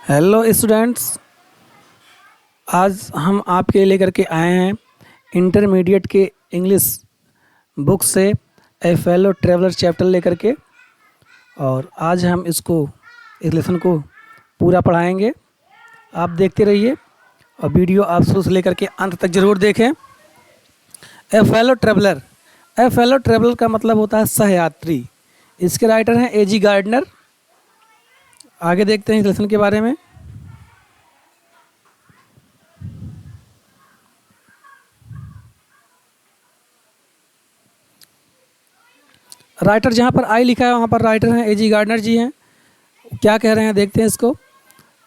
Hello students, आज हम आपके लिए लेकर के आए हैं इंटरमीडिएट के इंग्लिश बुक से ए फेलो ट्रैवलर चैप्टर लेकर के। और आज हम इस लेसन को पूरा पढ़ाएंगे। आप देखते रहिए और वीडियो आप शुरू से लेकर के अंत तक ज़रूर देखें। ए फेलो ट्रैवलर का मतलब होता है सहयात्री। इसके राइटर हैं A.G. गार्डनर। आगे देखते हैं इस लेसन के बारे में। राइटर जहाँ पर आई लिखा है वहाँ पर राइटर हैं A.G. गार्डनर जी हैं। क्या कह रहे हैं देखते हैं इसको।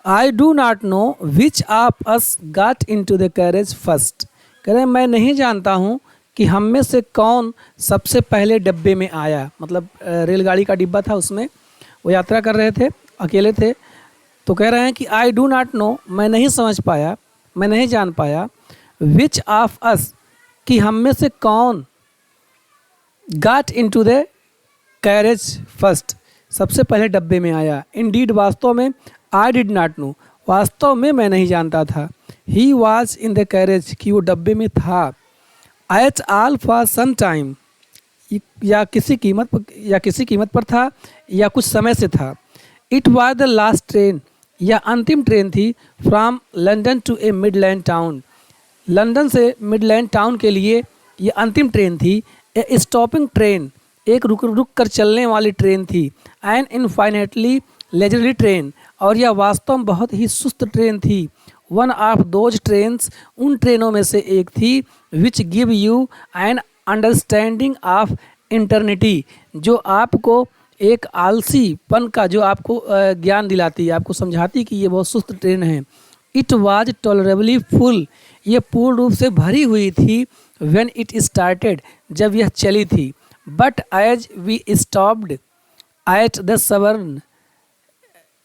I do not know which of us got into the carriage first. कह रहे हैं मैं नहीं जानता हूँ कि हम में से कौन सबसे पहले डब्बे में आया। मतलब रेलगाड़ी का डिब्बा था, उसमें वो यात्रा कर रहे थे, अकेले थे। तो कह रहे हैं कि आई डू नॉट नो, मैं नहीं समझ पाया, मैं नहीं जान पाया, विच ऑफ अस, कि हम में से कौन got into the carriage first, सबसे पहले डब्बे में आया। इंडीड, वास्तव में, आई डिड नॉट नो, वास्तव में मैं नहीं जानता था। He was in the carriage, कि वो डब्बे में था। At all for some time, या किसी कीमत पर था या कुछ समय से था। It was the last train, या अंतिम ट्रेन थी। From London to a Midland town, London से मिडलैंड टाउन के लिए ये अंतिम ट्रेन थी। ए स्टॉपिंग ट्रेन, एक रुक कर चलने वाली ट्रेन थी। एंड इनफाइनेटली लेजरली ट्रेन, और यह वास्तव में बहुत ही सुस्त ट्रेन थी। वन ऑफ दोज ट्रेन्स, उन ट्रेनों में से एक थी। Which give you an understanding of eternity, जो आपको एक आलसीपन का, जो आपको ज्ञान दिलाती, आपको समझाती कि ये बहुत सुस्त ट्रेन है। इट वाज टॉलरेबली फुल, ये पूर्ण रूप से भरी हुई थी। व्हेन इट स्टार्टेड, जब यह चली थी। But as we stopped at the Severn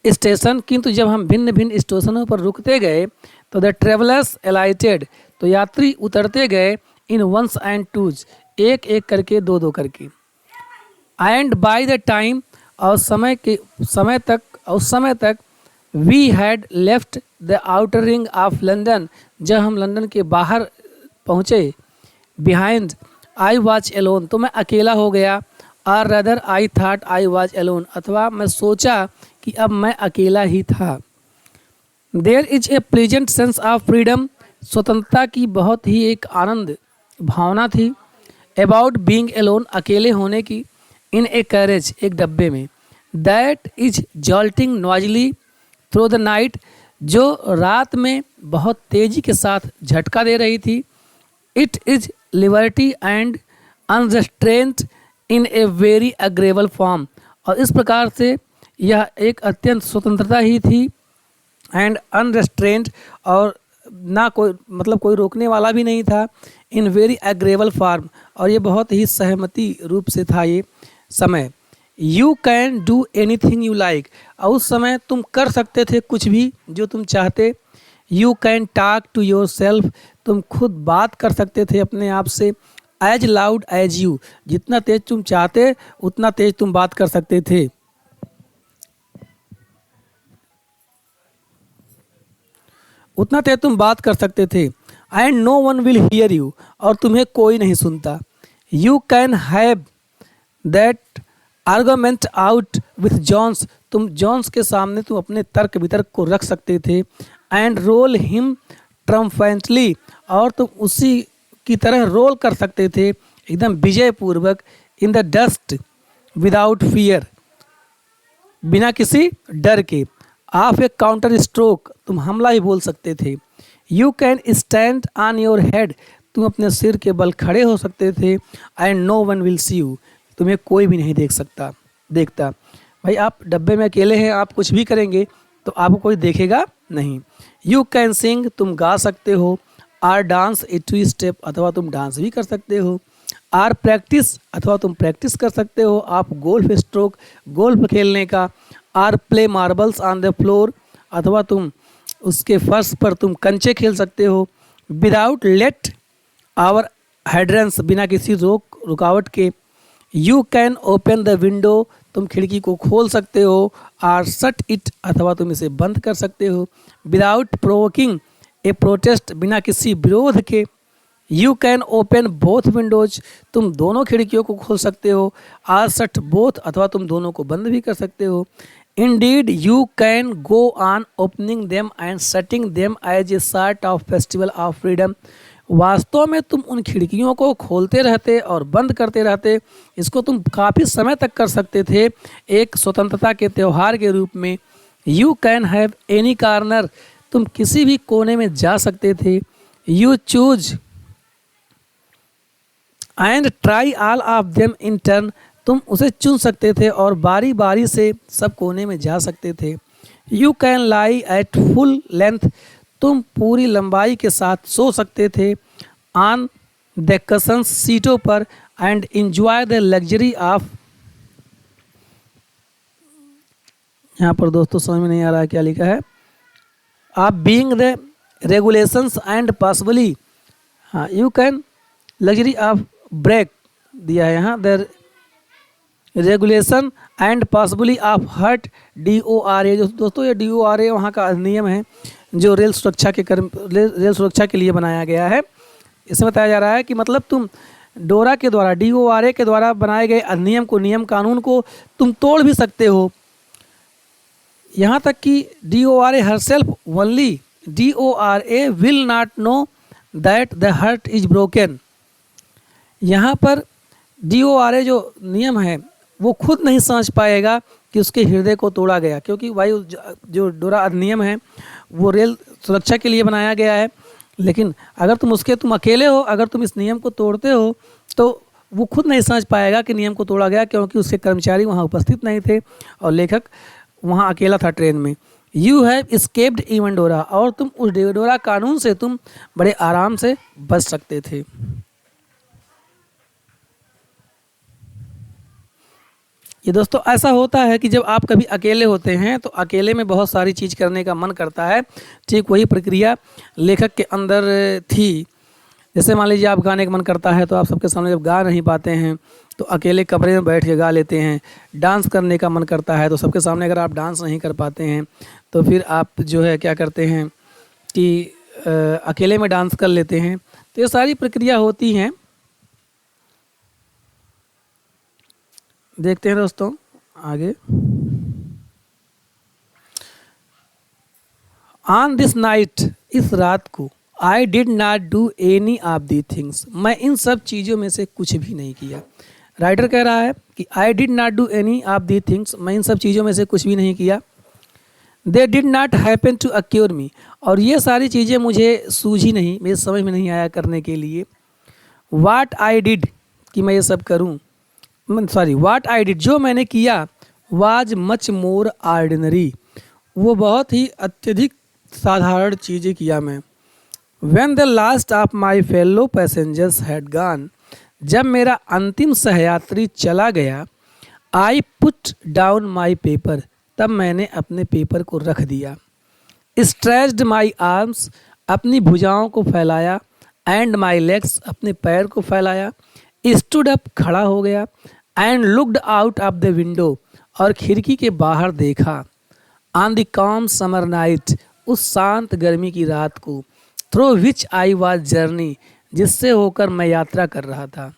station, किंतु जब हम भिन्न भिन्न स्टेशनों पर रुकते गए, तो द ट्रेवलर्स एलाइटेड, तो यात्री उतरते गए। इन वंस एंड टूज, एक एक करके, दो दो करके। एंड बाय द टाइम, और उस समय तक we had left the outer ring of London, जब हम लंदन के बाहर पहुँचे। बिहाइंड आई वॉज एलोन, तो मैं अकेला हो गया। और rather I thought I was alone, अथवा मैं सोचा कि अब मैं अकेला ही था। There is a pleasant sense of freedom, स्वतंत्रता की बहुत ही एक आनंद भावना थी। अबाउट बीइंग एलोन, अकेले होने की। इन ए कैरेज, एक डब्बे में। That is jolting noisily through the night, जो रात में बहुत तेजी के साथ झटका दे रही थी। It is liberty and unrestraint in a very agreeable form, और इस प्रकार से यह एक अत्यंत स्वतंत्रता ही थी। एंड अनरेस्ट्रेंट, और ना कोई, मतलब कोई रोकने वाला भी नहीं था। इन वेरी अग्रेबल फॉर्म, और ये बहुत ही सहमति रूप से था ये समय। You can do any thing you like, और उस समय तुम कर सकते थे कुछ भी जो तुम चाहते। You can talk to yourself, तुम खुद बात कर सकते थे अपने आप से। एज लाउड एज यू, जितना तेज तुम चाहते उतना तेज तुम बात कर सकते थे। उतना तेज तुम बात कर सकते थे। And no one will hear you, और तुम्हें कोई नहीं सुनता। You can have that argument out with Jones, तुम जॉन्स के सामने तुम अपने तर्क वितर्क को रख सकते थे। एंड रोल हिम ट्रम्फेंटली, और तुम उसी की तरह रोल कर सकते थे एकदम विजय पूर्वक। In the dust without fear, बिना किसी डर के। ऑफ ए काउंटर स्ट्रोक, तुम हमला ही बोल सकते थे। You can stand on your head, तुम अपने सिर के बल खड़े हो सकते थे। And no one will see you, तुम्हें कोई भी नहीं देखता। भाई आप डब्बे में अकेले हैं, आप कुछ भी करेंगे तो आपको कोई देखेगा नहीं। यू कैन सिंग, तुम गा सकते हो। Or dance a two step, अथवा तुम डांस भी कर सकते हो। आर प्रैक्टिस, अथवा तुम प्रैक्टिस कर सकते हो। आप गोल्फ स्ट्रोक, गोल्फ खेलने का। Or play marbles on the floor, अथवा तुम उसके फर्श पर तुम कंचे खेल सकते हो। विदाउट लेट आवर हेड्रेंस, बिना किसी रुकावट के। You can open the window तुम खिड़की को खोल सकते हो, आर शट इट, अथवा तुम इसे बंद कर सकते हो, विदाउट प्रोवोकिंग ए प्रोटेस्ट, बिना किसी विरोध के। You can open both Windows, तुम दोनों खिड़कियों को खोल सकते हो, आर शट बोथ, अथवा तुम दोनों को बंद भी कर सकते हो। Indeed you can go on opening them and shutting them as a sort of festival of freedom, वास्तव में तुम उन खिड़कियों को खोलते रहते और बंद करते रहते, इसको तुम काफ़ी समय तक कर सकते थे एक स्वतंत्रता के त्यौहार के रूप में। You can have any corner, तुम किसी भी कोने में जा सकते थे। You choose and try all of them in turn, तुम उसे चुन सकते थे और बारी बारी से सब कोने में जा सकते थे। You can lie at full length, तुम पूरी लंबाई के साथ सो सकते थे ऑन द कशंस, सीटों पर, and enjoy the luxury of, यहाँ पर दोस्तों समझ में नहीं आ रहा है क्या लिखा है, आप being the regulations and possibly, हाँ you can luxury of break दिया है यहाँ, the regulation and possibly of hurt, DORA, जो दोस्तों ये DORA वहाँ का अधिनियम है जो रेल सुरक्षा के लिए बनाया गया है। इसमें बताया जा रहा है कि मतलब तुम डोरा के द्वारा, DORA के द्वारा बनाए गए अधिनियम को, नियम कानून को तुम तोड़ भी सकते हो। यहाँ तक कि DORA herself only, DORA will not know that the heart is broken, यहाँ पर DORA जो नियम है वो खुद नहीं समझ पाएगा कि उसके हृदय को तोड़ा गया, क्योंकि वायु जो डोरा अधिनियम है वो रेल सुरक्षा के लिए बनाया गया है। लेकिन अगर तुम अकेले हो, अगर तुम इस नियम को तोड़ते हो तो वो खुद नहीं समझ पाएगा कि नियम को तोड़ा गया, क्योंकि उसके कर्मचारी वहाँ उपस्थित नहीं थे और लेखक वहाँ अकेला था ट्रेन में। यू हैव एस्केप्ड इवन डोरा, और तुम उस डोरा कानून से तुम बड़े आराम से बच सकते थे। ये दोस्तों ऐसा होता है कि जब आप कभी अकेले होते हैं तो अकेले में बहुत सारी चीज़ करने का मन करता है। ठीक वही प्रक्रिया लेखक के अंदर थी। जैसे मान लीजिए आप गाने का मन करता है तो आप सबके सामने जब गा नहीं पाते हैं तो अकेले कमरे में बैठ के गा लेते हैं। डांस करने का मन करता है तो सबके सामने अगर आप डांस नहीं कर पाते हैं तो फिर आप जो है क्या करते हैं कि अकेले में डांस कर लेते हैं। तो ये सारी प्रक्रिया होती हैं। देखते हैं दोस्तों आगे। ऑन दिस नाइट, इस रात को, I did not do any of the things, मैं इन सब चीज़ों में से कुछ भी नहीं किया। राइटर कह रहा है कि I did not do any of the things, मैं इन सब चीज़ों में से कुछ भी नहीं किया। They did not happen to occur me, और ये सारी चीज़ें मुझे सूझी नहीं, मेरे समझ में नहीं आया करने के लिए। वाट आई डिड, कि मैं ये सब करूँ, वाट आई डिड, जो मैंने किया, वाज मच मोर ऑर्डिनरी, वो बहुत ही अत्यधिक साधारण चीज़ें किया मैं। When the last of my fellow passengers had gone, जब मेरा अंतिम सहयात्री चला गया, I put down my paper, तब मैंने अपने पेपर को रख दिया। स्ट्रेच्ड माई आर्म्स, अपनी भुजाओं को फैलाया, एंड माई लेग्स, अपने पैर को फैलाया, स्टूड अप, खड़ा हो गया, and looked out of the window, और खिड़की के बाहर देखा। On the calm summer night, उस शांत गर्मी की रात को, through which I was journey, जिससे होकर मैं यात्रा कर रहा था।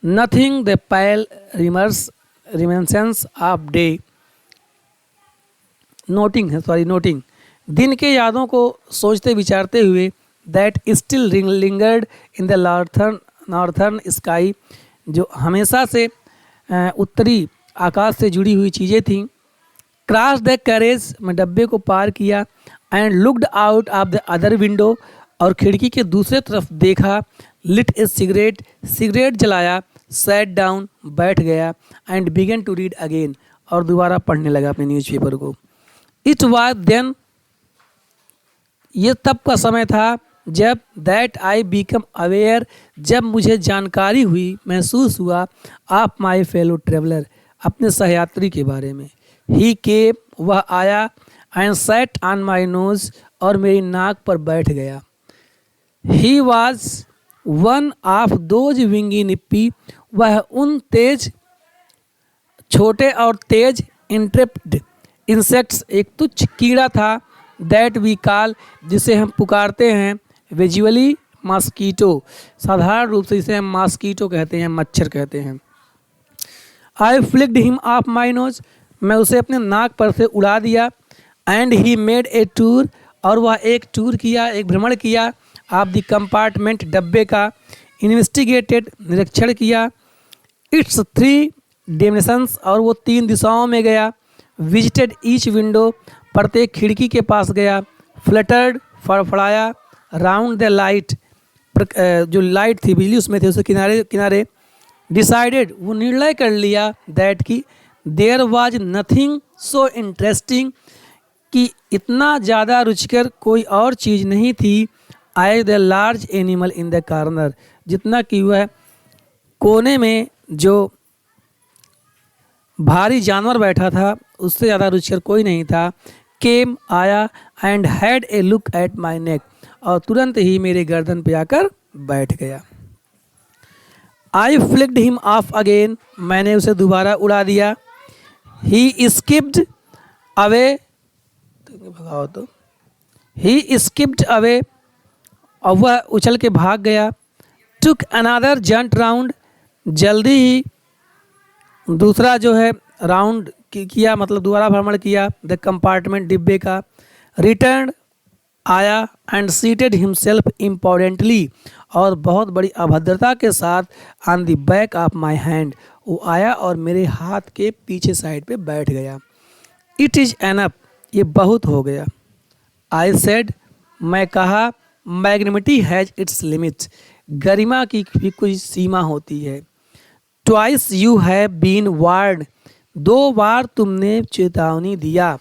Nothing the pale reminiscence of day, noting दिन के यादों को सोचते विचारते हुए, that still lingered in the northern sky, जो हमेशा से उत्तरी आकाश से जुड़ी हुई चीज़ें थीं। क्रॉस द कैरेज, मैं डब्बे को पार किया, and looked out of the other window, और खिड़की के दूसरे तरफ देखा। लिट ए सिगरेट जलाया, सैट डाउन, बैठ गया, and began to read again, और दोबारा पढ़ने लगा अपने न्यूज़पेपर को। इट वाज देन, ये तब का समय था जब, दैट आई बिकम अवेयर, जब मुझे जानकारी हुई, महसूस हुआ, ऑफ माई फेलो ट्रेवलर, अपने सहयात्री के बारे में। ही केम, वह आया, and sat on my nose, और मेरी नाक पर बैठ गया। He was one of those wingy nippy, वह उन तेज छोटे और तेज इंट्रेप्ड इंसेक्ट्स, एक तुच्छ कीड़ा था, दैट वी कॉल, जिसे हम पुकारते हैं, विजुअली मॉस्कीटो, साधारण रूप से इसे हम मॉस्कीटो कहते हैं, मच्छर कहते हैं। I flicked him off my nose, मैं उसे अपने नाक पर से उड़ा दिया। And he made a tour, और वह एक टूर किया, एक भ्रमण किया, ऑफ द कंपार्टमेंट, डब्बे का। इन्वेस्टिगेटेड, निरीक्षण किया। इट्स 3 डायमेंशंस, और वो 3 दिशाओं में गया। विजिटेड ईच विंडो, प्रत्येक खिड़की के पास गया। फ्लटर्ड, फड़फड़ाया। राउंड द लाइट, जो लाइट थी बिजली उसमें थे उसके किनारे किनारे। डिसाइडेड, वो निर्णय कर लिया, दैट की there was nothing so interesting, कि इतना ज़्यादा रुचिकर कोई और चीज़ नहीं थी। I the large animal in the corner, जितना कि वह कोने में जो भारी जानवर बैठा था उससे ज़्यादा रुचिकर कोई नहीं था। केम, आया, and had a look at my neck, और तुरंत ही मेरे गर्दन पे आकर बैठ गया। I flicked him off again, मैंने उसे दोबारा उड़ा दिया। ही स्किप्ड अवे, भगाओ तो, ही स्किप्ड अवे, और वह उछल के भाग गया। टुक अनदर जंट राउंड, जल्दी ही दूसरा जो है राउंड किया, मतलब दोबारा भ्रमण किया, द कंपार्टमेंट, डिब्बे का। रिटर्न, आया, एंड सीटेड हिमसेल्फ इम्पोर्टेंटली, और बहुत बड़ी अभद्रता के साथ, on the back of my hand, वो आया और मेरे हाथ के पीछे साइड पे बैठ गया। इट इज़ एनफ, ये बहुत हो गया। आई सेड, मैं कहा, मैग्निमिटी हैज़ इट्स लिमिट, गरिमा की भी कोई सीमा होती है। Twice you have been warned, 2 बार तुमने चेतावनी दिया।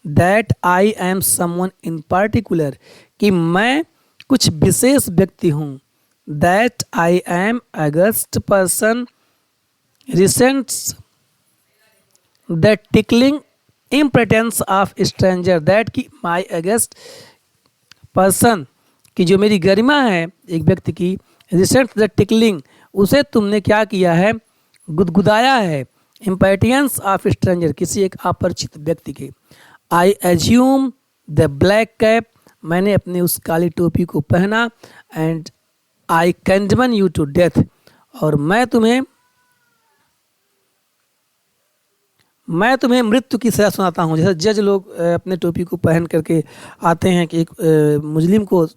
That I am someone in particular, कि मैं कुछ विशेष व्यक्ति हूँ। That I am august person resents the tickling impertinence of stranger, that की माई अगस्ट पर्सन, कि जो मेरी गरिमा है एक व्यक्ति की, रिसेंट द टिकलिंग, उसे तुमने क्या किया है, गुदगुदाया है, इम्पेटियंस ऑफ स्ट्रेंजर, किसी एक अपरिचित व्यक्ति के। I assume the black cap, मैंने अपनी उस काली टोपी को पहना। And I condemn you to death, और मैं तुम्हें मृत्यु की सजा सुनाता हूँ। जैसे जज लोग अपने टोपी को पहन करके आते हैं कि एक मुजरिम को,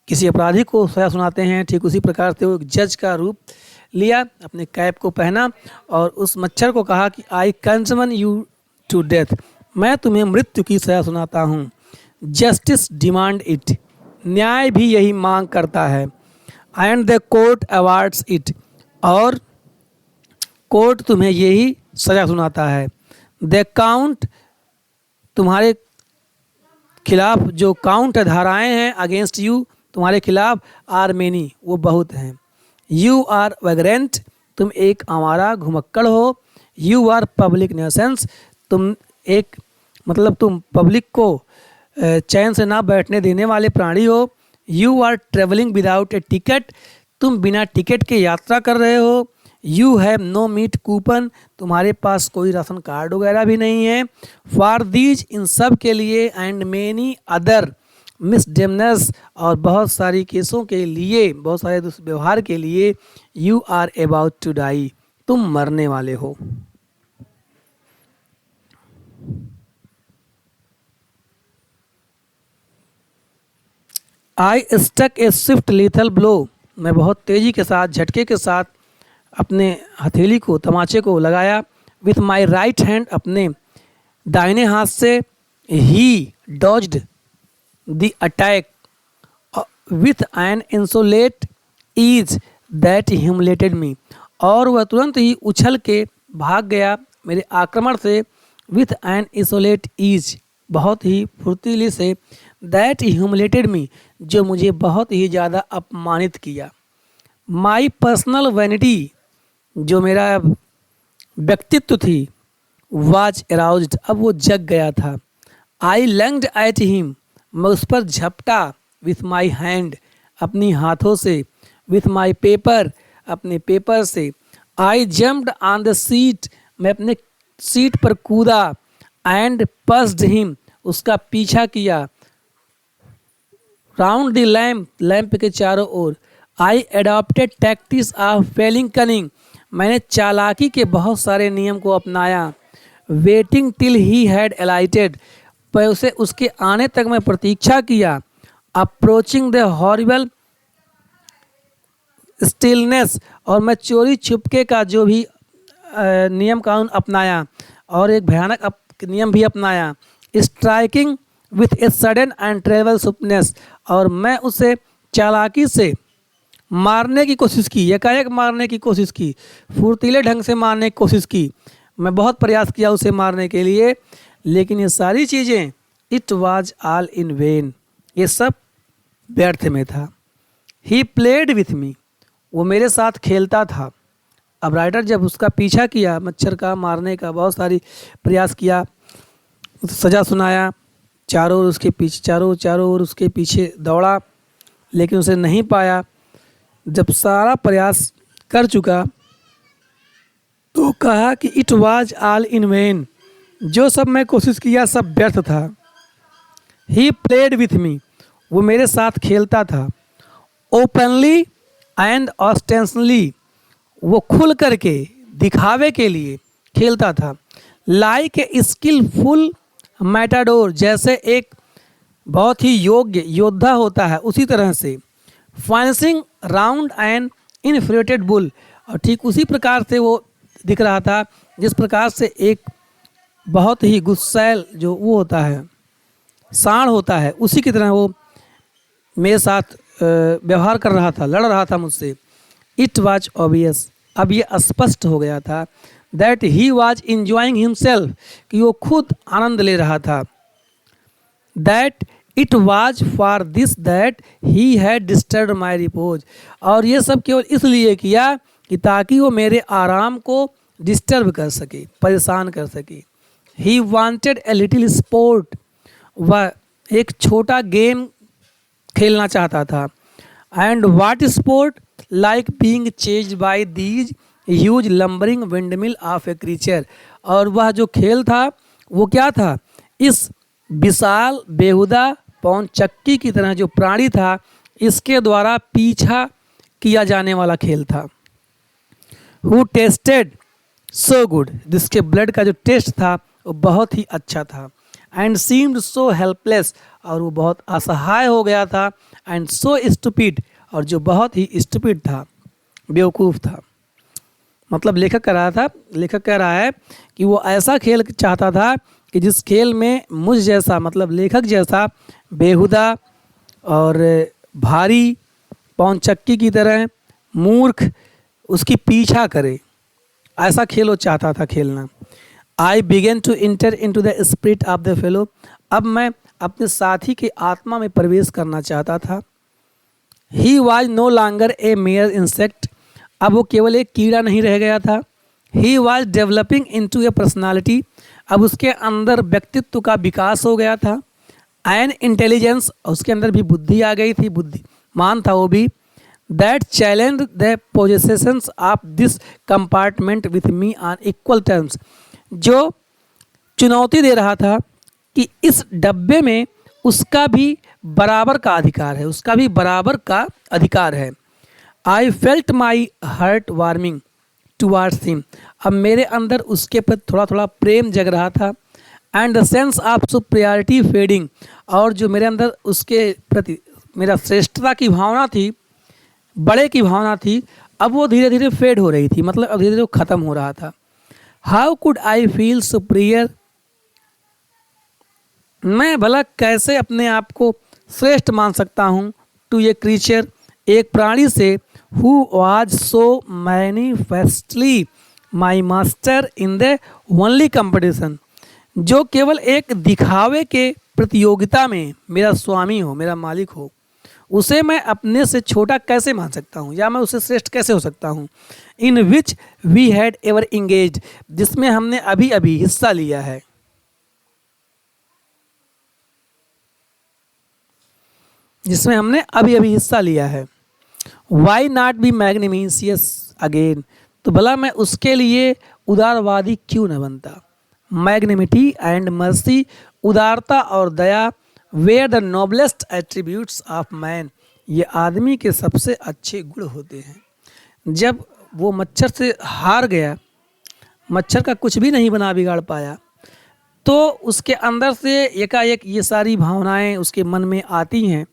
किसी अपराधी को सजा सुनाते हैं, ठीक उसी प्रकार से वो एक जज का रूप लिया, अपने कैप को पहना और उस मच्छर को कहा कि आई कंजमन यू टू डेथ, मैं तुम्हें मृत्यु की सजा सुनाता हूँ। जस्टिस डिमांड इट, न्याय भी यही मांग करता है। And the court awards it, और कोर्ट तुम्हें यही सजा सुनाता है। द काउंट, तुम्हारे खिलाफ जो काउंट धाराएं हैं, अगेंस्ट यू, तुम्हारे खिलाफ, आर मेनी, वो बहुत हैं। यू आर वैग्रेंट, तुम एक आवारा घुमक्कड़ हो। यू आर पब्लिक न्यूसेंस, तुम एक, मतलब तुम पब्लिक को चैन से ना बैठने देने वाले प्राणी हो। You are travelling without a ticket, तुम बिना टिकट के यात्रा कर रहे हो। You have no meat coupon, तुम्हारे पास कोई राशन कार्ड वगैरह भी नहीं है। फॉर दीज, इन सब के लिए, एंड मेनी अदर मिसडेमनर्स, और बहुत सारी केसों के लिए, बहुत सारे दुष्व्यवहार के लिए, you are about to die, तुम मरने वाले हो। I struck a swift lethal blow, मैं बहुत तेज़ी के साथ, झटके के साथ अपने हथेली को, तमाचे को लगाया। विथ माई राइट हैंड, अपने दाहिने हाथ से। He dodged the attack with an insolent ease that humiliated me, और वह तुरंत ही उछल के भाग गया मेरे आक्रमण से। विथ एन इंसोलेट ईज, बहुत ही फुर्तीली से। दैट ह्यूमिलेटेड मी, जो मुझे बहुत ही ज़्यादा अपमानित किया। माई पर्सनल वैनिटी, जो मेरा व्यक्तित्व थी, वाज अराउज्ड, अब वो जग गया था। आई लंग्ड एट हिम, मैं उस पर झपटा। विथ माई हैंड, अपनी हाथों से। विथ माई पेपर, अपने पेपर से। आई जम्प्ड ऑन द सीट, मैं अपने सीट पर कूदा एंड पस्ड हिम, उसका पीछा किया, राउंड द लैम्प, लैम्प के चारों ओर। I adopted tactics of feline cunning, मैंने चालाकी के बहुत सारे नियम को अपनाया। Waiting till he had alighted, पर उसे उसके आने तक मैं प्रतीक्षा किया। अप्रोचिंग द हॉरिबल स्टिलनेस, और मैं चोरी छुपके का जो भी नियम कानून अपनाया और एक भयानक नियम भी अपनाया। Striking with a sudden and travel suppleness, और मैं उसे चालाकी से मारने की कोशिश की, एकाएक मारने की कोशिश की, फुर्तीले ढंग से मारने की कोशिश की। मैं बहुत प्रयास किया उसे मारने के लिए, लेकिन ये सारी चीज़ें it was all in when, ये सब व्यर्थ में था। ही प्लेड विथ मी, वो मेरे साथ खेलता था। अब राइटर जब उसका पीछा किया, मच्छर का मारने का बहुत सारी प्रयास किया, सज़ा सुनाया, चारों ओर उसके पीछे चारों ओर उसके पीछे दौड़ा, लेकिन उसे नहीं पाया। जब सारा प्रयास कर चुका तो कहा कि it was all in when, जो सब मैं कोशिश किया सब व्यर्थ था। ही प्लेड विथ मी, वो मेरे साथ खेलता था। ओपनली एंड ऑस्टेंशनली, वो खुल करके दिखावे के लिए खेलता था। लाइक ए स्किलफुल मैटाडोर, जैसे एक बहुत ही योग्य योद्धा होता है उसी तरह से। फाइंसिंग राउंड एंड इनफ्लेटेड बुल, और ठीक उसी प्रकार से वो दिख रहा था जिस प्रकार से एक बहुत ही गुस्सैल जो वो होता है, सांड होता है, उसी की तरह वो मेरे साथ व्यवहार कर रहा था, लड़ रहा था मुझसे। इट वाज ऑब्वियस, अब ये स्पष्ट हो गया था, that he was enjoying himself, कि वो खुद आनंद ले रहा था। That it was for this that he had disturb my repose, और ये सब केवल इसलिए किया कि ताकि वो मेरे आराम को डिस्टर्ब कर सके, परेशान कर सके। He wanted a little sport, वह एक छोटा गेम खेलना चाहता था। And what sport, like being chased by these huge lumbering windmill of a creature, और वह जो खेल था वो क्या था, इस विशाल बेहुदा पौन चक्की की तरह जो प्राणी था इसके द्वारा पीछा किया जाने वाला खेल था। हु टेस्टेड सो गुड, जिसके ब्लड का जो टेस्ट था वो बहुत ही अच्छा था। एंड सीम्ड सो हेल्पलेस, और वो बहुत असहाय हो गया था। एंड सो स्टूपिड, और जो बहुत ही स्टूपिड था, बेवकूफ़ था। मतलब लेखक कह रहा है कि वो ऐसा खेल चाहता था कि जिस खेल में मुझ जैसा, मतलब लेखक जैसा बेहुदा और भारी पौन चक्की की तरह मूर्ख उसकी पीछा करे, ऐसा खेल वो चाहता था खेलना। I began to enter into the spirit of the fellow, अब मैं अपने साथी के आत्मा में प्रवेश करना चाहता था। He was no longer a mere insect, अब वो केवल एक कीड़ा नहीं रह गया था। He was developing into a personality, अब उसके अंदर व्यक्तित्व का विकास हो गया था। एन इंटेलिजेंस, उसके अंदर भी बुद्धि आ गई थी, बुद्धिमान था वो भी। That challenge the possessions of this compartment with me on equal terms, जो चुनौती दे रहा था कि इस डब्बे में उसका भी बराबर का अधिकार है, उसका भी बराबर का अधिकार है। I felt my heart warming towards him, अब मेरे अंदर उसके प्रति थोड़ा थोड़ा प्रेम जग रहा था। And the sense of superiority fading, और जो मेरे अंदर उसके प्रति मेरा श्रेष्ठता की भावना थी, बड़े की भावना थी, अब वो धीरे धीरे फेड हो रही थी, मतलब अब धीरे धीरे ख़त्म हो रहा था। How could I feel superior, मैं भला कैसे अपने आप को श्रेष्ठ मान सकता हूँ टू ये क्रीचर, एक प्राणी से, who was so manifestly my master in the only competition, जो केवल एक दिखावे के प्रतियोगिता में मेरा स्वामी हो, मेरा मालिक हो, उसे मैं अपने से छोटा कैसे मान सकता हूँ, या मैं उससे श्रेष्ठ कैसे हो सकता हूँ। In which we had ever engaged, जिसमें हमने अभी अभी हिस्सा लिया है। जिसमें हमने अभी अभी हिस्सा लिया है। वाई नॉट बी मैग्नीफिशियस अगेन, तो भला मैं उसके लिए उदारवादी क्यों न बनता। मैग्नेमिटी एंड मर्सी, उदारता और दया, where the noblest attributes of man, ये आदमी के सबसे अच्छे गुण होते हैं। जब वो मच्छर से हार गया, मच्छर का कुछ भी नहीं बना बिगाड़ पाया, तो उसके अंदर से एकाएक ये सारी भावनाएं उसके मन में आती हैं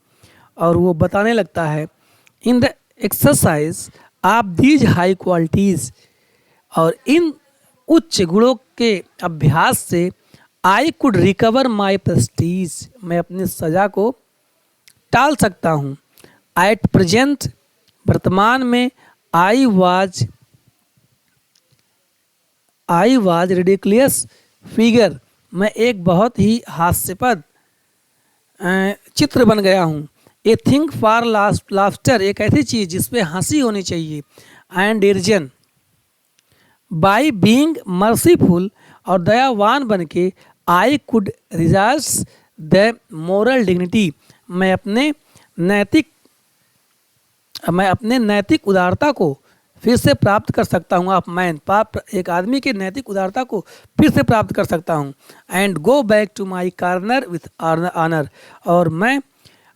और वो बताने लगता है, in the exercise of these high qualities, और इन उच्च गुणों के अभ्यास से I could recover my Prestige, मैं अपनी सजा को टाल सकता हूँ। एट प्रेजेंट, वर्तमान में, आई वाज रिडिकुलस फिगर, मैं एक बहुत ही हास्यास्पद चित्र बन गया हूँ। ए थिंग फॉर लाफ्टर, एक ऐसी चीज़ जिसपे हंसी होनी चाहिए। एंड डिरजन, बाई बीइंग मर्सीफुल, और दयावान बन के, I could reserve the moral dignity, मैं अपने नैतिक उदारता को फिर से प्राप्त कर सकता हूँ। आप मैन, एक आदमी के नैतिक उदारता को फिर से प्राप्त कर सकता हूँ। And go back to my corner with honour, और मैं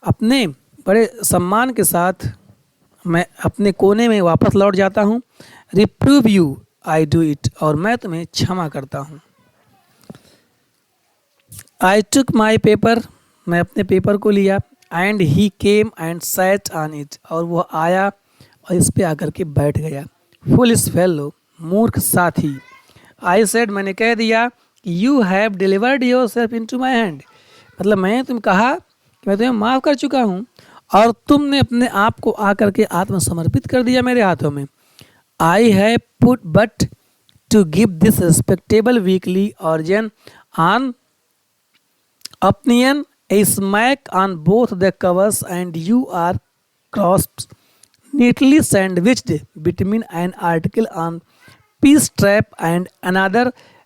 अपने बड़े सम्मान के साथ मैं अपने कोने में वापस लौट जाता हूँ। रिप्रूव यू आई डू इट, और मैं तुम्हें क्षमा करता हूँ। आई टुक माई पेपर, मैं अपने पेपर को लिया। And he came and sat on it, और वह आया और इस पे आकर के बैठ गया। फुलिश फेलो, मूर्ख साथी। आई सेड, मैंने कह दिया, you have delivered yourself into my hand, मतलब मैंने तुम कहा कि मैं तुम्हें माफ़ कर चुका हूँ और तुमने अपने आप को आकर के आत्मसमर्पित कर दिया मेरे हाथों में। I have put but to give this respectable weekly organ on opinion a smack on both the covers, and you are crossed neatly sandwiched between an article on peace trap and another,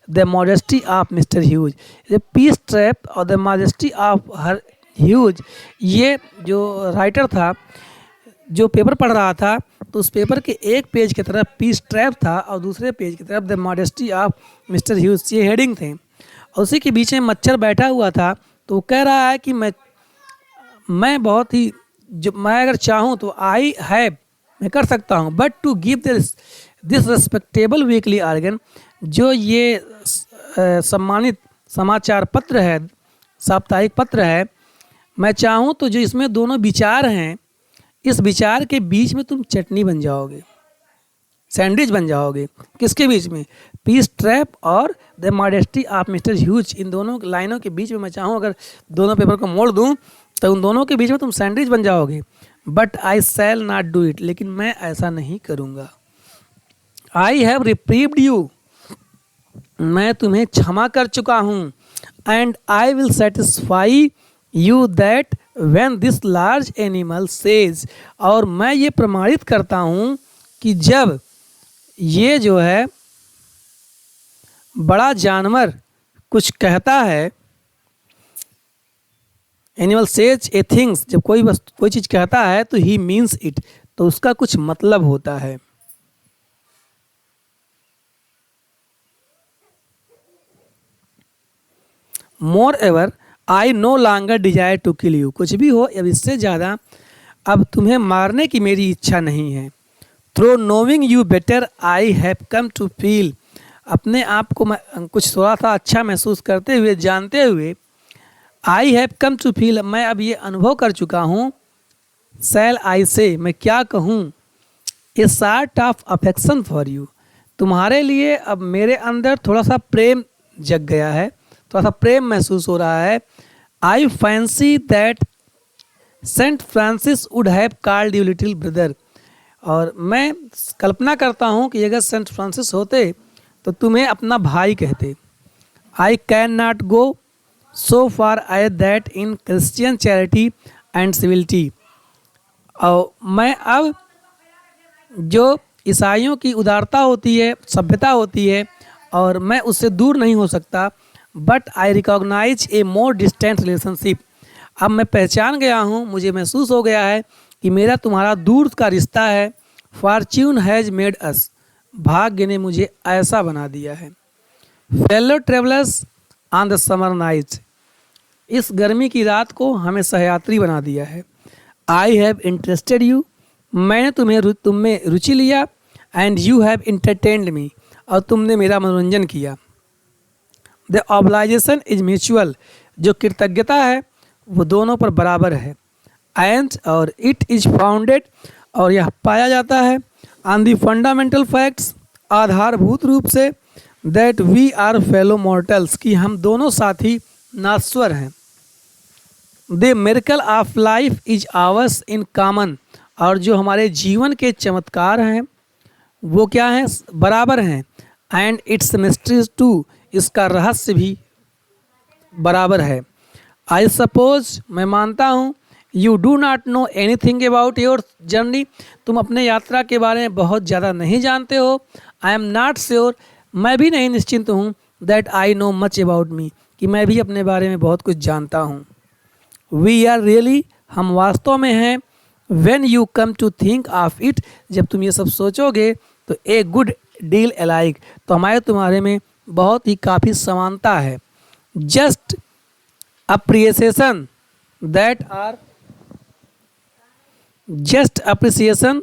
the modesty of Mr. Hughes. The peace trap और the modesty of her Hughes, ये जो writer था जो paper पढ़ रहा था, तो उस पेपर के एक पेज की तरफ पीस ट्रैप था और दूसरे पेज की तरफ the modesty of mister huge, ये हेडिंग थे। और उसी के बीच में मच्छर बैठा हुआ था, तो वो कह रहा है कि मैं बहुत ही, जो मैं अगर चाहूँ तो आई हैव, मैं कर सकता हूँ, but to give this respectable weekly organ, जो ये सम्मानित समाचार पत्र है, साप्ताहिक पत्र है, मैं चाहूँ तो जो इसमें दोनों विचार हैं, इस विचार के बीच में तुम चटनी बन जाओगे, सैंडविच बन जाओगे। किसके बीच में? पीस ट्रैप और the modesty of mister Hughes, इन दोनों लाइनों के बीच में मैं चाहूँ अगर दोनों पेपर को मोड़ दूँ तो उन दोनों के बीच में तुम सैंडविच बन जाओगे। But I shall not do it, लेकिन मैं ऐसा नहीं करूँगा। आई हैव रिप्रीव्ड यू, मैं तुम्हें क्षमा कर चुका हूँ। And I will satisfy you that when this large animal says, और मैं ये प्रमाणित करता हूँ कि जब ये जो है बड़ा जानवर कुछ कहता है, एनिमल सेज ए थिंग्स, जब कोई चीज़ कहता है तो ही मीन्स इट, तो उसका कुछ मतलब होता है। Moreover I no longer desire to kill you, कुछ भी हो, अब इससे ज़्यादा अब तुम्हें मारने की मेरी इच्छा नहीं है। Through knowing you better I have come to feel, अपने आप को मैं कुछ थोड़ा सा अच्छा महसूस करते हुए, जानते हुए, I have come to feel, मैं अब ये अनुभव कर चुका हूँ। शैल आई से, मैं क्या कहूँ, ए sort of affection for you, तुम्हारे लिए अब मेरे अंदर थोड़ा सा प्रेम जग गया है, थोड़ा सा प्रेम महसूस हो रहा है। I fancy that Saint Francis would have called you little brother, और मैं कल्पना करता हूँ कि अगर सेंट फ्रांसिस होते तो तुम्हें अपना भाई कहते। I can not go so far I that in Christian charity and civility, और मैं अब जो ईसाइयों की उदारता होती है, सभ्यता होती है, और मैं उससे दूर नहीं हो सकता। But I recognise a more distant relationship, अब मैं पहचान गया हूँ, मुझे महसूस हो गया है कि मेरा तुम्हारा दूर का रिश्ता है। फॉर्च्यून हैज़ मेड अस, भाग्य ने मुझे ऐसा बना दिया है। Fellow travellers on the summer night, इस गर्मी की रात को हमें सहयात्री बना दिया है। आई हैव इंटरेस्टेड यू, मैंने तुम में रुचि लिया। एंड यू हैव इंटरटेन्ड मी, और तुमने मेरा मनोरंजन किया। द ऑब्लाइजेशन इज म्यूचुअल, जो कृतज्ञता है वो दोनों पर बराबर है। एंड और इट इज फाउंडेड, और यह पाया जाता है ऑन द फंडामेंटल फैक्ट्स, आधारभूत रूप से, that we are fellow mortals, कि हम दोनों साथी नाश्वर हैं। The miracle of life is ours in common, और जो हमारे जीवन के चमत्कार हैं वो क्या हैं, बराबर हैं। एंड इट्स मिस्ट्रीज टू, इसका रहस्य भी बराबर है। आई सपोज, मैं मानता हूँ, you do not know any thing about your journey, तुम अपने यात्रा के बारे में बहुत ज़्यादा नहीं जानते हो। आई एम नॉट श्योर, मैं भी नहीं निश्चिंत हूँ, that I know much about me, कि मैं भी अपने बारे में बहुत कुछ जानता हूँ। वी आर रियली, हम वास्तव में हैं। When you come to think of it, जब तुम ये सब सोचोगे तो ए गुड डील अलाइक, तो हमारे तुम्हारे में बहुत ही काफ़ी समानता है। Just appreciation that are, just appreciation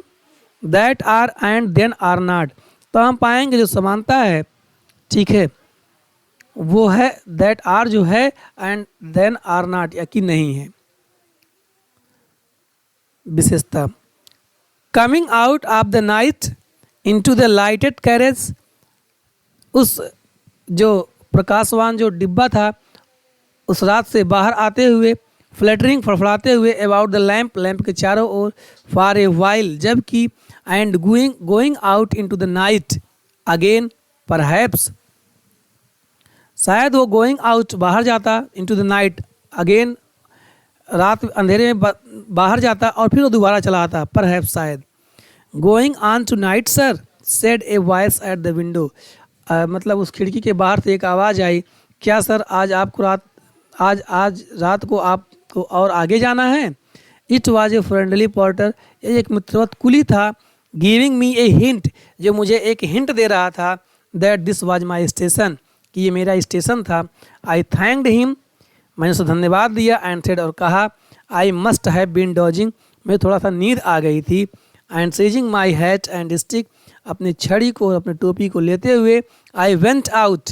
that are and then are not, तो हम पाएंगे जो समानता है, ठीक है, वो है दैट आर जो है, एंड देन आर नॉट या कि नहीं है। विशेषता, coming out of the night into the lighted carriage, उस जो प्रकाशवान जो डिब्बा था उस रात से बाहर आते हुए, फ्लटरिंग फड़फड़ाते हुए, अबाउट द लैम्प, लैम्प के चारों ओर, फॉर ए वाइल, जबकि, and going out into the night again, perhaps, शायद वो गोइंग आउट बाहर जाता, इनटू द नाइट अगेन, रात अंधेरे में बाहर जाता और फिर वो दोबारा चला आता, परहैप्स शायद। Going on tonight sir, said a voice at the window, मतलब उस खिड़की के बाहर से एक आवाज़ आई, क्या सर आज आपको आज रात को आपको और आगे जाना है। It was a friendly porter, ये एक मित्रवत कुली था। गिविंग मी ए हिंट, जो मुझे एक हिंट दे रहा था, that this was my station, कि ये मेरा स्टेशन था। आई थैंक्ड हिम, मैंने उसे धन्यवाद दिया। एंड सेड, और कहा, I must have been dozing, मैं थोड़ा सा नींद आ गई थी। And seizing my hat and stick, अपनी छड़ी को और अपनी टोपी को लेते हुए, आई वेंट आउट,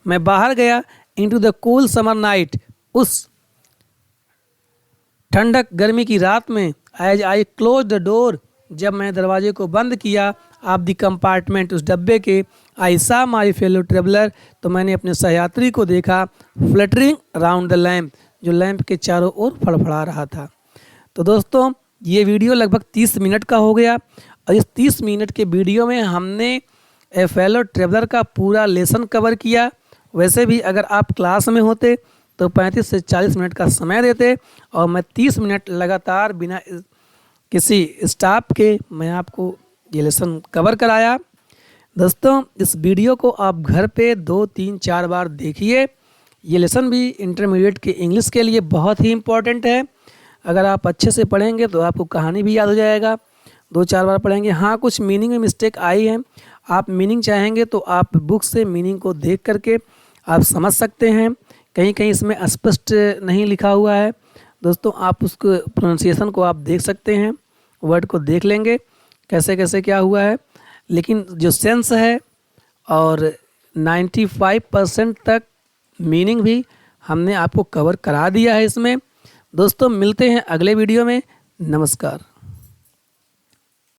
मैं बाहर गया, into the cool summer night, उस ठंडक गर्मी की रात में। As I close the door, जब मैं दरवाजे को बंद किया, ऑफ द कंपार्टमेंट, उस डब्बे के, आई सा माई फेलो ट्रेवलर, तो मैंने अपने सहयात्री को देखा, फ्लटरिंग अराउंड द लैम्प, जो लैम्प के चारों ओर फड़फड़ा रहा था। तो दोस्तों ये वीडियो लगभग 30 मिनट का हो गया, और इस 30 मिनट के वीडियो में हमने ए फेलो ट्रेवलर का पूरा लेसन कवर किया। वैसे भी अगर आप क्लास में होते तो 35 से 40 मिनट का समय देते, और मैं 30 मिनट लगातार बिना किसी स्टॉप के मैं आपको ये लेसन कवर कराया। दोस्तों इस वीडियो को आप घर पे 2, 3, 4 बार देखिए। ये लेसन भी इंटरमीडिएट के इंग्लिश के लिए बहुत ही इम्पोर्टेंट है। अगर आप अच्छे से पढ़ेंगे तो आपको कहानी भी याद हो जाएगा। 2-4 बार पढ़ेंगे। हाँ, कुछ मीनिंग में मिस्टेक आई है, आप मीनिंग चाहेंगे तो आप बुक से मीनिंग को देख करके आप समझ सकते हैं। कहीं कहीं इसमें स्पष्ट नहीं लिखा हुआ है दोस्तों, आप उसको प्रोनाउंसिएशन को आप देख सकते हैं, वर्ड को देख लेंगे कैसे कैसे क्या हुआ है। लेकिन जो सेंस है और 95% तक मीनिंग भी हमने आपको कवर करा दिया है इसमें। दोस्तों मिलते हैं अगले वीडियो में। नमस्कार।